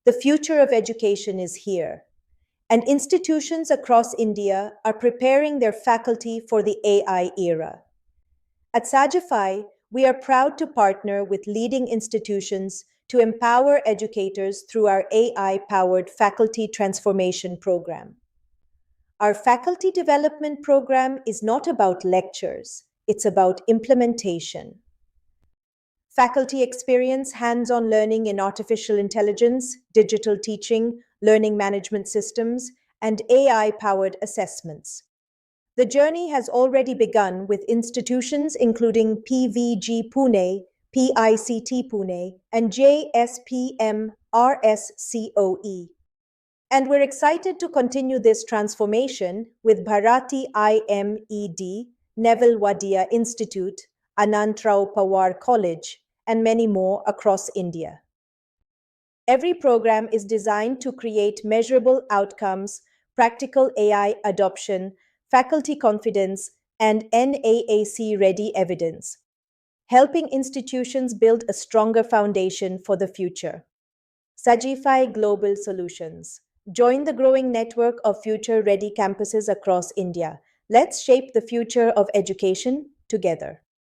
The future of education is here, and institutions across India are preparing their faculty for the AI era. At Sagify, we are proud to partner with leading institutions to empower educators through our AI powered faculty transformation program. Our faculty development program is not about lectures, it's about implementation. Faculty experience hands on learning in artificial intelligence, digital teaching, learning management systems, and AI powered assessments. The journey has already begun with institutions including PVG Pune, PICT Pune, and JSPM RSCOE. And we're excited to continue this transformation with Bharati IMED, Neville Wadia Institute, Anantrao Pawar College, and many more across India. Every program is designed to create measurable outcomes, practical AI adoption, faculty confidence, and NAAC ready evidence, helping institutions build a stronger foundation for the future. Sagify Global Solutions. Join the growing network of future ready campuses across India. Let's shape the future of education together.